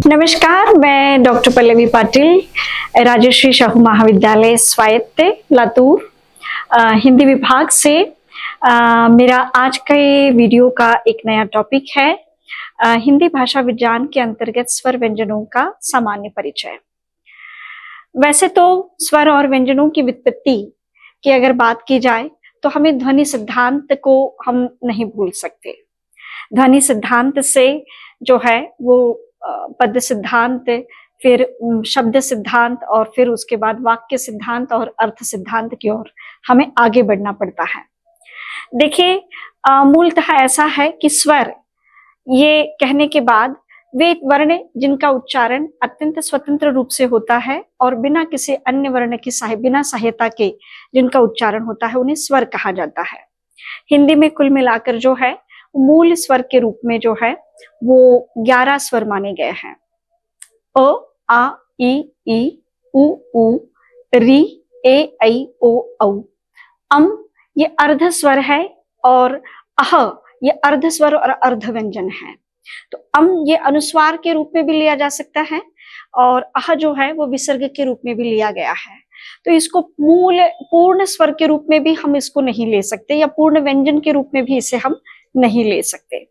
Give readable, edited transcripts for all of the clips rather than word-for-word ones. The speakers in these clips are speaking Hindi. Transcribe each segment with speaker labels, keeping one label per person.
Speaker 1: नमस्कार, मैं डॉक्टर पल्लवी पाटिल, राजश्री शाहू महाविद्यालय स्वायत्त लातूर हिंदी विभाग से। मेरा आज का ये वीडियो का एक नया टॉपिक है हिंदी भाषा विज्ञान के अंतर्गत स्वर व्यंजनों का सामान्य परिचय। वैसे तो स्वर और व्यंजनों की व्युत्पत्ति की अगर बात की जाए तो हमें ध्वनि सिद्धांत को हम नहीं भूल सकते। ध्वनि सिद्धांत से जो है वो पद सिद्धांत, फिर शब्द सिद्धांत और फिर उसके बाद वाक्य सिद्धांत और अर्थ सिद्धांत की ओर हमें आगे बढ़ना पड़ता है। देखिए, मूलतः ऐसा है कि स्वर ये कहने के बाद वे वर्ण जिनका उच्चारण अत्यंत स्वतंत्र रूप से होता है और बिना किसी अन्य वर्ण की बिना सहायता के जिनका उच्चारण होता है उन्हें स्वर कहा जाता है। हिंदी में कुल मिलाकर जो है मूल स्वर के रूप में जो है वो 11 स्वर माने गए हैं। अ, आ, ई, उ, री, ए, ऐ, ओ, औ। ये अर्ध स्वर है और अह ये अर्ध स्वर और अर्ध व्यंजन है। तो ये अनुस्वार के रूप में भी लिया जा सकता है और अह जो है वो विसर्ग के रूप में भी लिया गया है। तो इसको पूर्ण स्वर के रूप में भी हम इसको नहीं ले सकते या पूर्ण व्यंजन के रूप में भी इसे हम नहीं ले सकते।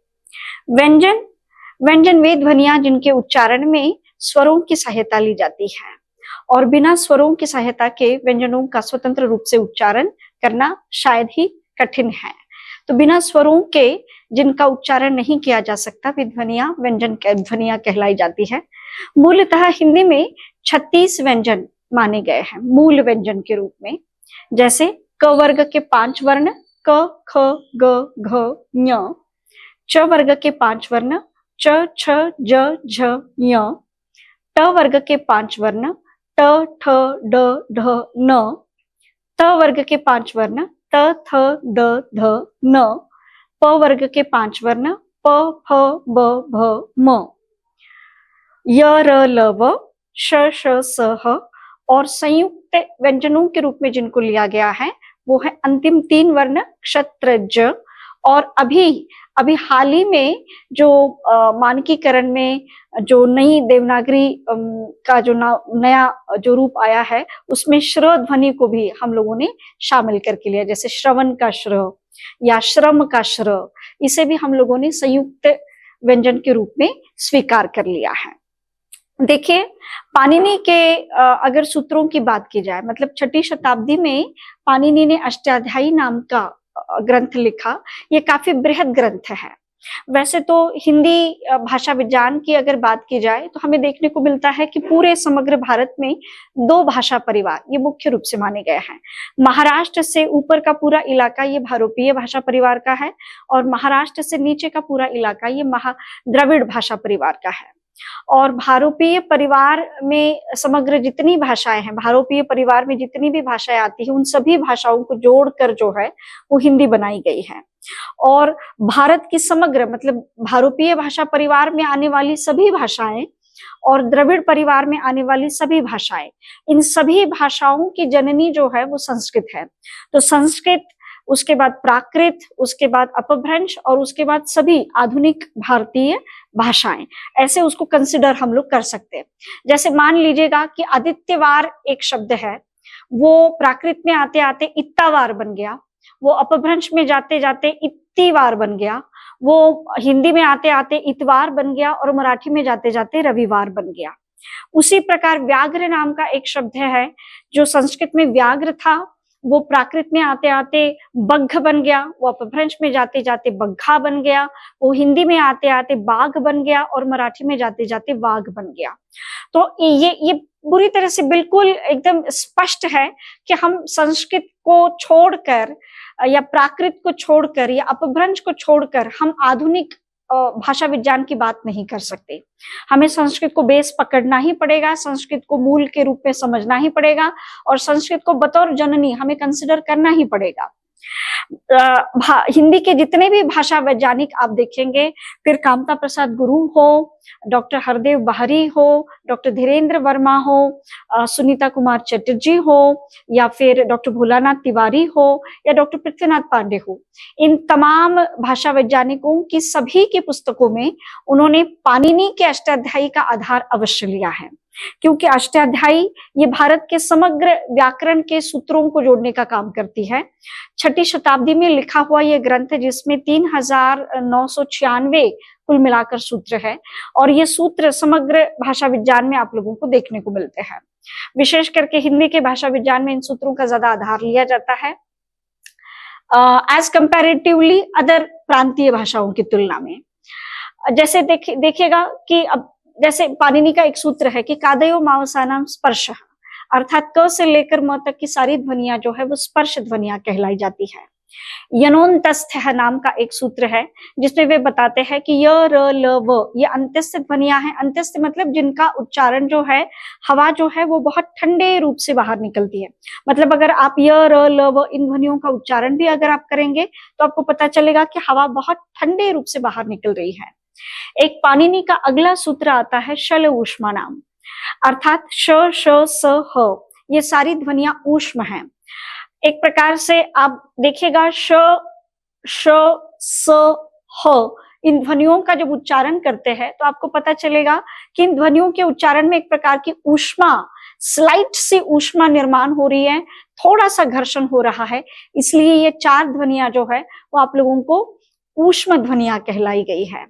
Speaker 1: व्यंजन वे ध्वनियां जिनके उच्चारण में स्वरों की सहायता ली जाती है और बिना स्वरों की सहायता के व्यंजनों का स्वतंत्र रूप से उच्चारण करना शायद ही कठिन है। तो बिना स्वरों के जिनका उच्चारण नहीं किया जा सकता वे ध्वनियां ध्वनियां कहलाई जाती है। मूलतः हिंदी में 36 व्यंजन माने गए हैं मूल व्यंजन के रूप में। जैसे क वर्ग के 5 वर्ण क, ख, ग, घ, ञ। च वर्ग के 5 वर्ण च, छ, ज, झ, ञ। ट वर्ग के 5 वर्ण ट, ठ, ड, ढ, न। त वर्ग के 5 वर्ण त, थ, द, ध, न। प वर्ग के 5 वर्ण प, फ, ब, भ, म। य, र, ल, व, श, श, स, ह। और संयुक्त व्यंजनों के रूप में जिनको लिया गया है वो है अंतिम 3 वर्ण क्षत्र, ज। और अभी हाल ही में जो मानकीकरण में जो नई देवनागरी का जो नया जो रूप आया है उसमें श्र ध्वनि को भी हम लोगों ने शामिल करके लिया। जैसे श्रवण का श्र या श्रम का श्र, इसे भी हम लोगों ने संयुक्त व्यंजन के रूप में स्वीकार कर लिया है। देखिए, पाणिनि के अगर सूत्रों की बात की जाए, मतलब 6ठी शताब्दी में पाणिनि ने अष्टाध्यायी नाम का ग्रंथ लिखा। ये काफी बृहद ग्रंथ है। वैसे तो हिंदी भाषा विज्ञान की अगर बात की जाए तो हमें देखने को मिलता है कि पूरे समग्र भारत में 2 भाषा परिवार ये मुख्य रूप से माने गए हैं। महाराष्ट्र से ऊपर का पूरा इलाका ये भारोपीय भाषा परिवार का है और महाराष्ट्र से नीचे का पूरा इलाका ये द्रविड़ भाषा परिवार का है। और भारोपीय परिवार में समग्र जितनी भाषाएं हैं, भारोपीय परिवार में जितनी भी भाषाएं आती है उन सभी भाषाओं को जोड़कर जो है वो हिंदी बनाई गई है। और भारत की समग्र मतलब भारोपीय भाषा परिवार में आने वाली सभी भाषाएं और द्रविड़ परिवार में आने वाली सभी भाषाएं, इन सभी भाषाओं की जननी जो है वो संस्कृत है। तो संस्कृत, उसके बाद प्राकृत, उसके बाद अपभ्रंश और उसके बाद सभी आधुनिक भारतीय भाषाएं, ऐसे उसको कंसिडर हम लोग कर सकते हैं। जैसे मान लीजिएगा कि आदित्यवार एक शब्द है, वो प्राकृत में आते आते इत्तावार बन गया, वो अपभ्रंश में जाते जाते इत्तीवार बन गया, वो हिंदी में आते आते इतवार बन गया और मराठी में जाते जाते रविवार बन गया। उसी प्रकार व्याघ्र नाम का एक शब्द है जो संस्कृत में व्याघ्र था, वो प्राकृत में आते आते बग्घ बन गया, वो अपभ्रंश में जाते जाते बग्घा बन गया, वो हिंदी में आते आते बाघ बन गया और मराठी में जाते जाते वाघ बन गया। तो ये बुरी तरह से बिल्कुल एकदम स्पष्ट है कि हम संस्कृत को छोड़कर या प्राकृत को छोड़कर या अपभ्रंश को छोड़कर हम आधुनिक भाषा विज्ञान की बात नहीं कर सकते। हमें संस्कृत को बेस पकड़ना ही पड़ेगा, संस्कृत को मूल के रूप में समझना ही पड़ेगा और संस्कृत को बतौर जननी हमें कंसिडर करना ही पड़ेगा। हिंदी के जितने भी भाषा वैज्ञानिक आप देखेंगे, फिर कामता प्रसाद गुरु हो, डॉक्टर हरदेव बाहरी हो, डॉक्टर धीरेन्द्र वर्मा हो, सुनीता कुमार चटर्जी हो, या फिर डॉक्टर भोलानाथ तिवारी हो, या डॉक्टर पृथ्वीनाथ पांडे हो, इन तमाम भाषा वैज्ञानिकों की सभी की पुस्तकों में उन्होंने पाणिनि के अष्टाध्यायी का आधार अवश्य लिया है, क्योंकि अष्टाध्यायी ये भारत के समग्र व्याकरण के सूत्रों को जोड़ने का काम करती है। 6ठी शताब्दी में लिखा हुआ ये ग्रंथ है, जिसमें 3996 कुल मिलाकर सूत्र है, और ये सूत्र समग्र भाषा विज्ञान में आप लोगों को देखने को मिलते हैं। विशेष करके हिंदी के भाषा विज्ञान में इन सूत्रों का ज्यादा आधार लिया जाता है एज कंपैरेटिवली अदर प्रांतीय भाषाओं की तुलना में। जैसे देखिएगा कि अब जैसे पाणिनि का एक सूत्र है कि कादयो मावसानाम स्पर्श, अर्थात क से लेकर म तक की सारी ध्वनियां जो है वो स्पर्श ध्वनियां कहलाई जाती है। यनोन्तस्थ नाम का एक सूत्र है, जिसमें वे बताते हैं कि य र ल व ये अंत्यस्थ ध्वनियां हैं। अंत्यस्थ मतलब जिनका उच्चारण जो है, हवा जो है वो बहुत ठंडे रूप से बाहर निकलती है। मतलब अगर आप य र ल व इन ध्वनियों का उच्चारण भी अगर आप करेंगे तो आपको पता चलेगा कि हवा बहुत ठंडे रूप से बाहर निकल रही है। एक पाणिनि का अगला सूत्र आता है शल ऊष्मा नाम, अर्थात श श स ह, ये सारी ध्वनियां ऊष्म हैं। एक प्रकार से आप देखिएगा श श स ह, इन ध्वनियों का जब उच्चारण करते हैं तो आपको पता चलेगा कि इन ध्वनियों के उच्चारण में एक प्रकार की ऊष्मा, स्लाइट सी ऊष्मा निर्माण हो रही है, थोड़ा सा घर्षण हो रहा है, इसलिए ये 4 ध्वनियां जो है वो आप लोगों को ऊष्म ध्वनियां कहलाई गई है।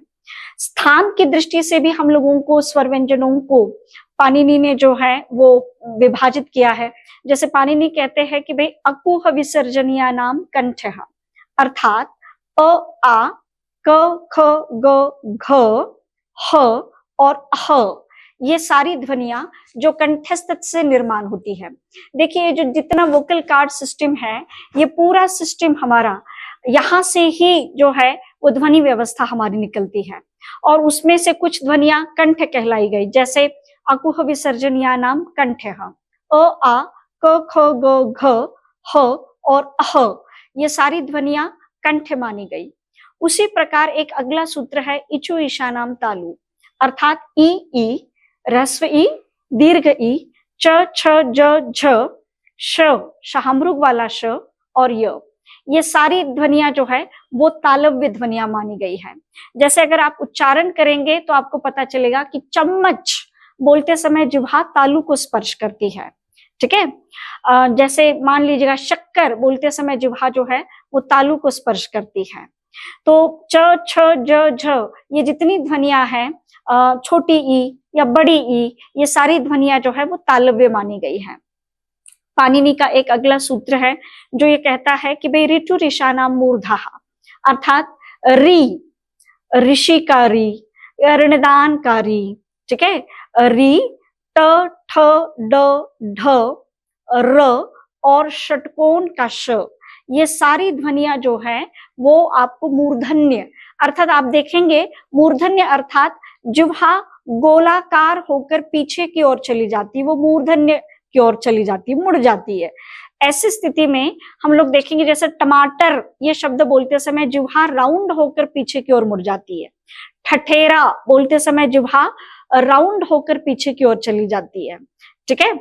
Speaker 1: स्थान की दृष्टि से भी हम लोगों को स्वर व्यंजनों को पाणिनि ने जो है वो विभाजित किया है। जैसे पाणिनि कहते हैं कि भाई अकुह विसर्जनीय नाम कंठ, अर्थात अ आ क ख ग घ ह और ह, ये सारी ध्वनियां जो कंठस्थ से निर्माण होती है। देखिए ये जो जितना वोकल कार्ड सिस्टम है, ये पूरा सिस्टम हमारा यहाँ से ही जो है वो ध्वनि व्यवस्था हमारी निकलती है, और उसमें से कुछ ध्वनियां कंठ कहलाई गई, जैसे अकुह विसर्जनीय नाम कंठ, अ आ क ख ग घ ह और ह, ये सारी ध्वनियां कंठ मानी गई। उसी प्रकार एक अगला सूत्र है इचु ईशा नाम तालु, अर्थात ई ई, ह्रस्व ई, दीर्घ ई, च छ ज झ, श शाहमृग वाला श और य, ये सारी ध्वनियां जो है वो तालव्य ध्वनियां मानी गई है। जैसे अगर आप उच्चारण करेंगे तो आपको पता चलेगा कि चम्मच बोलते समय जिह्वा तालु को स्पर्श करती है, ठीक है। जैसे मान लीजिएगा शक्कर बोलते समय जिह्वा जो है वो तालु को स्पर्श करती है। तो च छ ज झ, ये जितनी ध्वनियां हैं, छोटी ई या बड़ी ई, ये सारी ध्वनियां जो है वो तालव्य मानी गई है। पाणिनि का एक अगला सूत्र है जो ये कहता है कि भाई ऋतु ऋषानाम मूर्धा, अर्थात री ऋषि का री, ऋणदान का री, ठीक है, री ट ठ ड ढ र और षटकोण का श, ये सारी ध्वनियां जो है वो आपको मूर्धन्य, अर्थात आप देखेंगे मूर्धन्य अर्थात जिह्वा गोलाकार होकर पीछे की ओर चली जाती है, वो मूर्धन्य की ओर चली जाती है, मुड़ जाती है। ऐसी स्थिति में हम लोग देखेंगे जैसे टमाटर ये शब्द बोलते समय जिह्वा राउंड होकर पीछे की ओर मुड़ जाती है। ठठेरा बोलते समय जिह्वा राउंड होकर पीछे की ओर चली जाती है, ठीक है।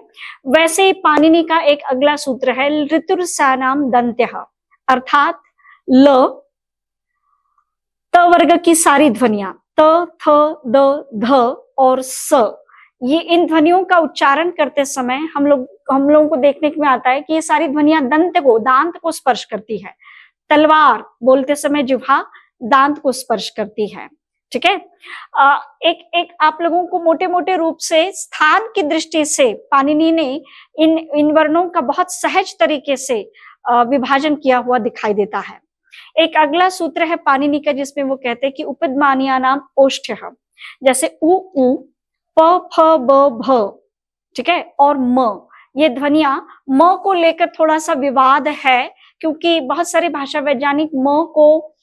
Speaker 1: वैसे ही पाणिनि का एक अगला सूत्र है ऋतुर्सानाम दंत्यः, अर्थात ल त वर्ग की सारी ध्वनियां त थ द ध और स, ये इन ध्वनियों का उच्चारण करते समय हम लोगों को देखने में आता है कि ये सारी ध्वनियां दांत को स्पर्श करती है। तलवार बोलते समय जिह्वा दांत को स्पर्श करती है, ठीक है। एक आप लोगों को मोटे मोटे रूप से स्थान की दृष्टि से पाणिनि ने इन वर्णों का बहुत सहज तरीके से विभाजन किया हुआ दिखाई देता है। एक अगला सूत्र है पाणिनि का जिसमें वो कहते हैं कि उपदमानीय नाम ओष्ठ्यः, जैसे उ प फ ब भ, ठीक है, और म, ये ध्वनियां म को लेकर थोड़ा सा विवाद है, क्योंकि बहुत सारे भाषा वैज्ञानिक म को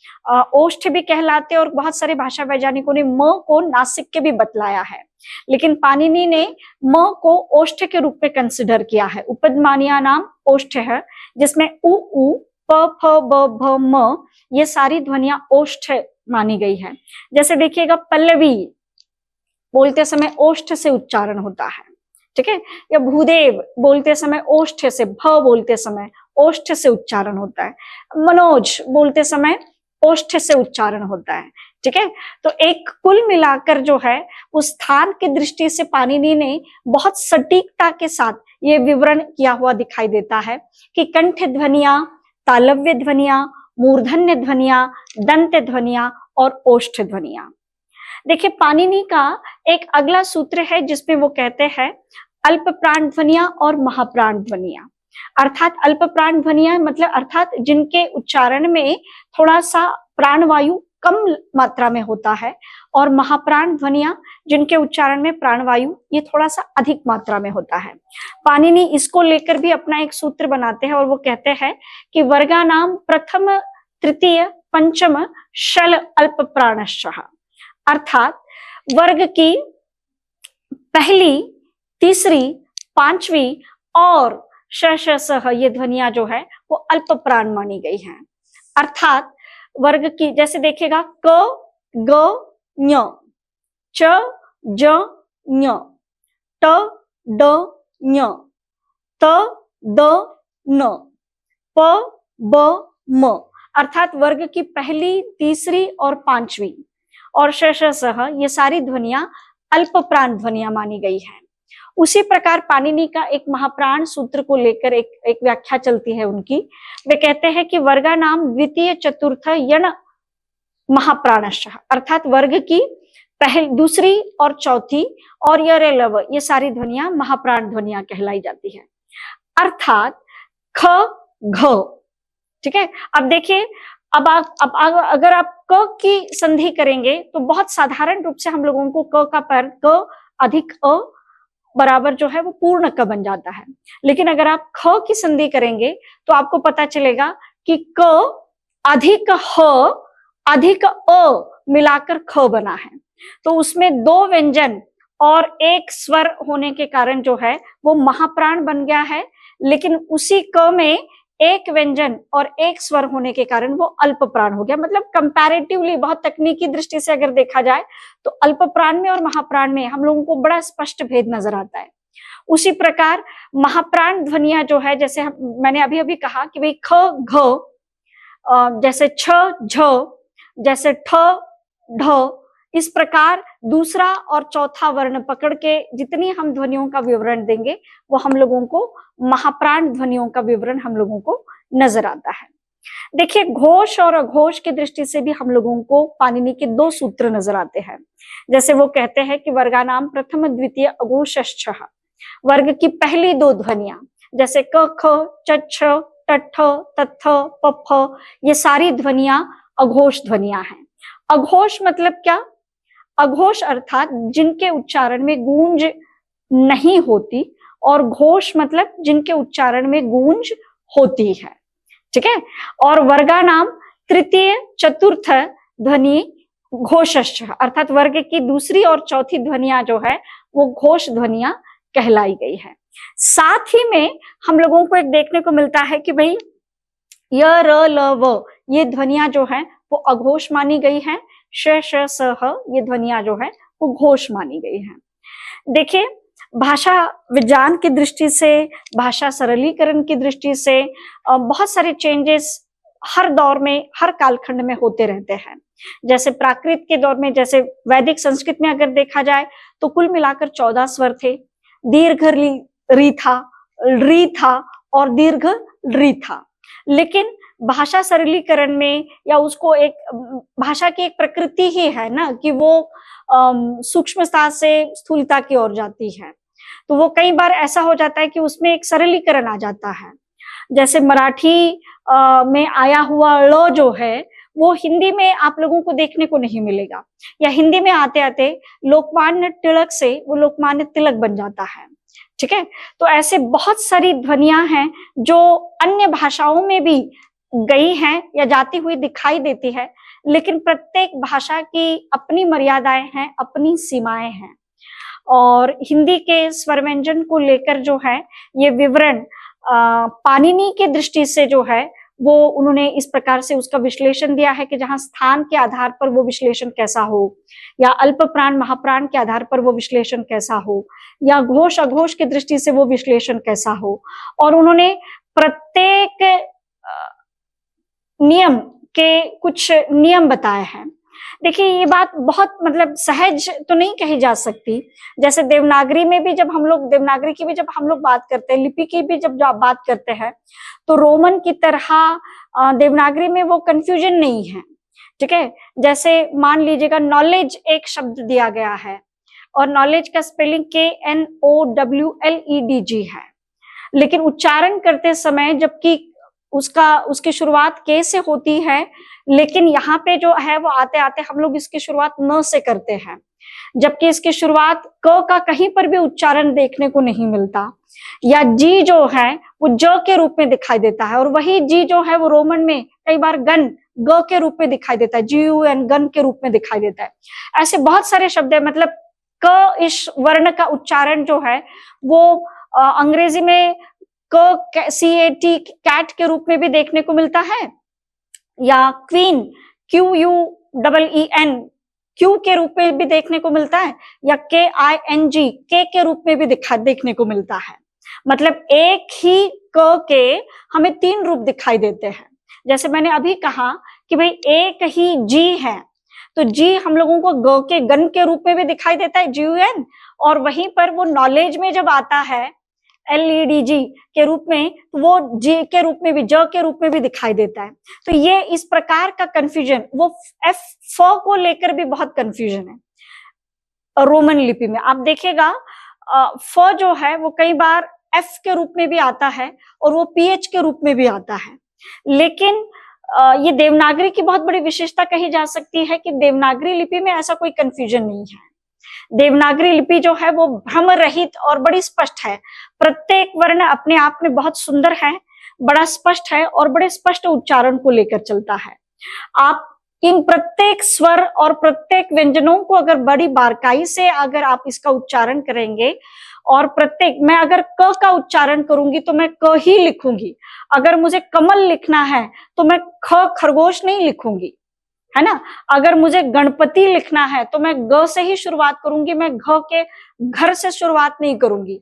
Speaker 1: ओष्ठ भी कहलाते हैं और बहुत सारे भाषा वैज्ञानिकों ने म को नासिक के भी बतलाया है, लेकिन पाणिनि ने म को ओष्ठ के रूप में कंसिडर किया है। उपदमानीय नाम ओष्ठ है, जिसमें उ प फ ब भ म ये सारी ध्वनियां ओष्ठ मानी गई है। जैसे देखिएगा पल्लवी बोलते समय ओष्ठ से उच्चारण होता है, ठीक है, या भूदेव बोलते समय ओष्ठ से, भ बोलते समय ओष्ठ से उच्चारण होता है, मनोज बोलते समय ओष्ठ से उच्चारण होता है, ठीक है। तो एक कुल मिलाकर जो है उस स्थान की दृष्टि से पाणिनि ने बहुत सटीकता के साथ ये विवरण किया हुआ दिखाई देता है कि कंठ ध्वनियां, तालव्य ध्वनियां, मूर्धन्य ध्वनियां, दंत ध्वनियां और ओष्ठ ध्वनियां। देखिए पाणिनि का एक अगला सूत्र है जिसमें वो कहते हैं अल्प प्राण ध्वनियां और महाप्राण ध्वनियां। अर्थात अल्प प्राण ध्वनियां मतलब अर्थात जिनके उच्चारण में थोड़ा सा प्राणवायु कम मात्रा में होता है, और महाप्राण ध्वनियां जिनके उच्चारण में प्राणवायु ये थोड़ा सा अधिक मात्रा में होता है। पाणिनि इसको लेकर भी अपना एक सूत्र बनाते हैं और वो कहते हैं कि वर्गानाम प्रथम तृतीय पंचम शल अल्प प्राणश्च। अर्थात वर्ग की पहली, तीसरी, पांचवी और श ये ध्वनियां जो है वो अल्प प्राण मानी गई हैं। अर्थात वर्ग की जैसे देखिएगा क ग ञ, च ज ञ, ट ड ञ, त द न, प ब म। अर्थात वर्ग की पहली, तीसरी और पांचवी और श ये सारी ध्वनियां अल्प प्राण ध्वनियां मानी गई है। उसी प्रकार पाणिनि का एक महाप्राण सूत्र को लेकर एक व्याख्या चलती है उनकी। वे कहते हैं कि वर्गा नाम द्वितीय चतुर्थ यण महाप्राणश्च। अर्थात वर्ग की पहली, दूसरी और चौथी और य लव ये सारी ध्वनियां महाप्राण ध्वनियां कहलाई जाती है। अर्थात ख घ, ठीक है। अब देखिए अब अगर आप क की संधि करेंगे तो बहुत साधारण रूप से हम लोगों को क का पैर क अधिक अ बराबर जो है वो पूर्ण क बन जाता है, लेकिन अगर आप ख की संधि करेंगे तो आपको पता चलेगा कि क अधिक ह अधिक अ मिलाकर ख बना है। तो उसमें दो व्यंजन और एक स्वर होने के कारण जो है वो महाप्राण बन गया है, लेकिन उसी क में एक व्यंजन और एक स्वर होने के कारण वो अल्प प्राण हो गया। मतलब कंपैरेटिवली बहुत तकनीकी दृष्टि से अगर देखा जाए तो अल्प प्राण में और महाप्राण में हम लोगों को बड़ा स्पष्ट भेद नजर आता है। उसी प्रकार महाप्राण ध्वनियां जो है, जैसे मैंने अभी अभी कहा कि भाई ख घ, जैसे छ झ, जैसे ठ ढ, इस प्रकार दूसरा और चौथा वर्ण पकड़ के जितनी हम ध्वनियों का विवरण देंगे वो हम लोगों को महाप्राण ध्वनियों का विवरण हम लोगों को नजर आता है। देखिए घोष और अघोष की दृष्टि से भी हम लोगों को पाणिनि के दो सूत्र नजर आते हैं। जैसे वो कहते हैं कि वर्गानाम प्रथम द्वितीय अघोषश्च। वर्ग की पहली दो ध्वनियां जैसे क ख च छ ट ठ त थ प फ ये सारी ध्वनियां अघोष ध्वनियां हैं। अघोष मतलब क्या? अघोष अर्थात जिनके उच्चारण में गूंज नहीं होती, और घोष मतलब जिनके उच्चारण में गूंज होती है, ठीक है। और वर्गा नाम तृतीय चतुर्थ ध्वनि घोषश्च, अर्थात वर्ग की दूसरी और चौथी ध्वनियां जो है वो घोष ध्वनियां कहलाई गई है। साथ ही में हम लोगों को एक देखने को मिलता है कि भाई य र ल व ये ध्वनियां जो है वो अघोष मानी गई है, श श स ह ये ध्वनियां जो है वो घोष मानी गई है। देखिए भाषा विज्ञान की दृष्टि से, भाषा सरलीकरण की दृष्टि से बहुत सारे चेंजेस हर दौर में, हर कालखंड में होते रहते हैं। जैसे प्राकृत के दौर में, जैसे वैदिक संस्कृत में अगर देखा जाए तो कुल मिलाकर 14 स्वर थे। दीर्घ री था और दीर्घ री था। लेकिन भाषा सरलीकरण में, या उसको एक भाषा की एक प्रकृति ही है ना कि वो सूक्ष्मता से स्थूलता की ओर जाती है, तो वो कई बार ऐसा हो जाता है कि उसमें एक सरलीकरण आ जाता है। जैसे मराठी में आया हुआ ळ जो है वो हिंदी में आप लोगों को देखने को नहीं मिलेगा, या हिंदी में आते आते लोकमान्य तिलक से वो लोकमान्य तिलक बन जाता है, ठीक है। तो ऐसे बहुत सारी ध्वनियां हैं जो अन्य भाषाओं में भी गई हैं या जाती हुई दिखाई देती है, लेकिन प्रत्येक भाषा की अपनी मर्यादाएं हैं, अपनी सीमाएं हैं। और हिंदी के स्वर व्यंजन को लेकर जो है ये विवरण पाणिनि के दृष्टि से जो है वो उन्होंने इस प्रकार से उसका विश्लेषण दिया है कि जहां स्थान के आधार पर वो विश्लेषण कैसा हो, या अल्प प्राण महाप्राण के आधार पर वो विश्लेषण कैसा हो, या घोष अघोष की दृष्टि से वो विश्लेषण कैसा हो। और उन्होंने प्रत्येक नियम के कुछ नियम बताए हैं। देखिए ये बात बहुत मतलब सहज तो नहीं कही जा सकती। जैसे देवनागरी में भी जब हम लोग देवनागरी की भी जब हम लोग बात करते हैं, लिपि की भी जब बात करते हैं, तो रोमन की तरह देवनागरी में वो कंफ्यूजन नहीं है। ठीक है, जैसे मान लीजिएगा नॉलेज एक शब्द दिया गया है और नॉलेज का स्पेलिंग KNOWLEDG है, लेकिन उच्चारण करते समय जबकि उसकी शुरुआत के से होती है, लेकिन यहाँ पे जो है वो आते आते हम लोग इसकी शुरुआत न से करते हैं, जबकि इसकी शुरुआत क का कहीं पर भी उच्चारण देखने को नहीं मिलता। या जी जो है वो ज के रूप में दिखाई देता है, और वही जी जो है वो रोमन में कई बार गन ग के रूप में दिखाई देता है, GUN गन के रूप में दिखाई देता है। ऐसे बहुत सारे शब्द है, मतलब क इस वर्ण का उच्चारण जो है वो अंग्रेजी में CAT कैट के रूप में भी देखने को मिलता है, या क्वीन QUEEN क्यू के रूप में भी देखने को मिलता है, या KING के रूप में भी देखने को मिलता है। मतलब एक ही क के हमें 3 रूप दिखाई देते हैं। जैसे मैंने अभी कहा कि भाई एक ही जी है, तो जी हम लोगों को ग के गन के रूप में भी दिखाई देता है GUN, और वहीं पर वो नॉलेज में जब आता है LEDG के रूप में, तो वो जी के रूप में भी ज के रूप में भी दिखाई देता है। तो ये इस प्रकार का कंफ्यूजन, वो फ को लेकर भी बहुत कंफ्यूजन है रोमन लिपि में। आप देखिएगा फ जो है वो कई बार F के रूप में भी आता है और वो PH के रूप में भी आता है। लेकिन ये देवनागरी की बहुत बड़ी विशेषता कही जा सकती है कि देवनागरी लिपि में ऐसा कोई कंफ्यूजन नहीं है। देवनागरी लिपि जो है वो भ्रम रहित और बड़ी स्पष्ट है। प्रत्येक वर्ण अपने आप में बहुत सुंदर है, बड़ा स्पष्ट है और बड़े स्पष्ट उच्चारण को लेकर चलता है। आप इन प्रत्येक स्वर और प्रत्येक व्यंजनों को अगर बड़ी बारकाई से अगर आप इसका उच्चारण करेंगे, और प्रत्येक, मैं अगर क का उच्चारण करूंगी तो मैं क ही लिखूंगी, अगर मुझे कमल लिखना है तो मैं ख खरगोश नहीं लिखूंगी, है ना। अगर मुझे गणपति लिखना है तो मैं ग से ही शुरुआत करूंगी, मैं घ के घर से शुरुआत नहीं करूंगी।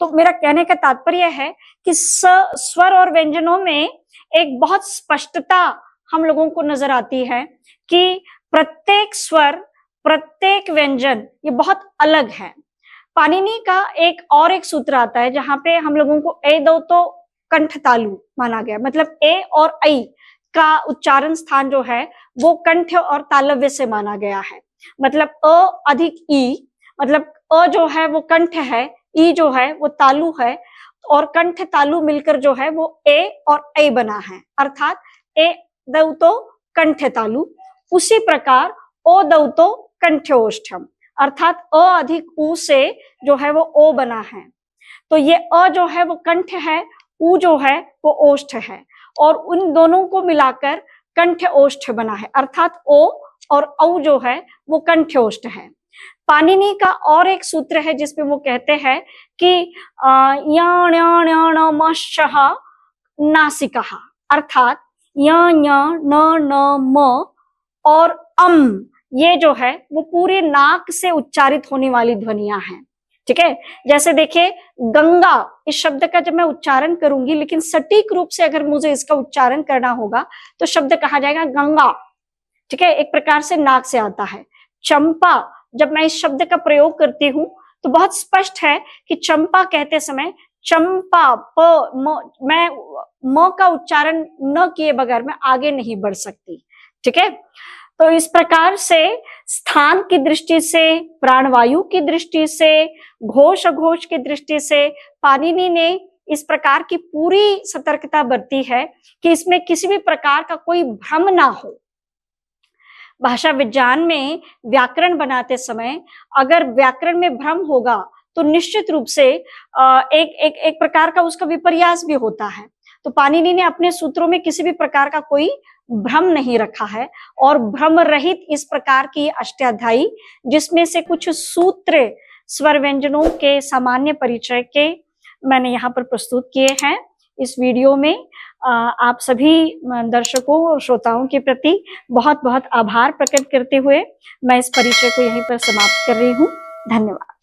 Speaker 1: तो मेरा कहने का तात्पर्य है कि स्वर और व्यंजनों में एक बहुत स्पष्टता हम लोगों को नजर आती है कि प्रत्येक स्वर प्रत्येक व्यंजन ये बहुत अलग है। पाणिनि का एक सूत्र आता है जहां पे हम लोगों को ए दो तो कंठ तालु माना गया, मतलब ए और ऐ का उच्चारण स्थान जो है वो कंठ और तालव्य से माना गया है। मतलब अ अधिक ई, मतलब अ जो है वो कंठ है, ई जो है वो तालु है, और कंठ तालु मिलकर जो है वो ए और ऐ बना है, अर्थात ए दौ तो कंठ तालु। उसी प्रकार ओ दौ तो कंठ्योष्ठम, अर्थात अ अधिक उ से जो है वो ओ बना है। तो ये अ जो है वो कंठ है, उ जो है वो ओष्ठ है, और उन दोनों को मिलाकर कंठ ओष्ठ बना है, अर्थात ओ और औ जो है वो कंठ्योष्ठ है। पाणिनि का और एक सूत्र है जिसमें वो कहते हैं कि नासिका, अर्थात य न म और ये जो है वो पूरे नाक से उच्चारित होने वाली ध्वनियां हैं। ठीक है, जैसे देखिए गंगा इस शब्द का जब मैं उच्चारण करूंगी, लेकिन सटीक रूप से अगर मुझे इसका उच्चारण करना होगा तो शब्द कहा जाएगा गंगा। ठीक है, एक प्रकार से नाक से आता है। चंपा, जब मैं इस शब्द का प्रयोग करती हूँ तो बहुत स्पष्ट है कि चंपा कहते समय चंपा मैं म का उच्चारण न किए बगैर मैं आगे नहीं बढ़ सकती। ठीक है, तो इस प्रकार से स्थान की दृष्टि से, प्राणवायु की दृष्टि से, घोष अघोष की दृष्टि से पाणिनि ने इस प्रकार की पूरी सतर्कता बरती है कि इसमें किसी भी प्रकार का कोई भ्रम ना हो। भाषा विज्ञान में व्याकरण बनाते समय अगर व्याकरण में भ्रम होगा तो निश्चित रूप से एक प्रकार का उसका विपर्यास भी होता है। तो पाणिनि ने अपने सूत्रों में किसी भी प्रकार का कोई भ्रम नहीं रखा है, और भ्रम रहित इस प्रकार की अष्टाध्यायी, जिसमें से कुछ सूत्र स्वर व्यंजनों के सामान्य परिचय के मैंने यहाँ पर प्रस्तुत किए हैं। इस वीडियो में आप सभी दर्शकों और श्रोताओं के प्रति बहुत बहुत आभार प्रकट करते हुए मैं इस परिचय को यहीं पर समाप्त कर रही हूँ। धन्यवाद।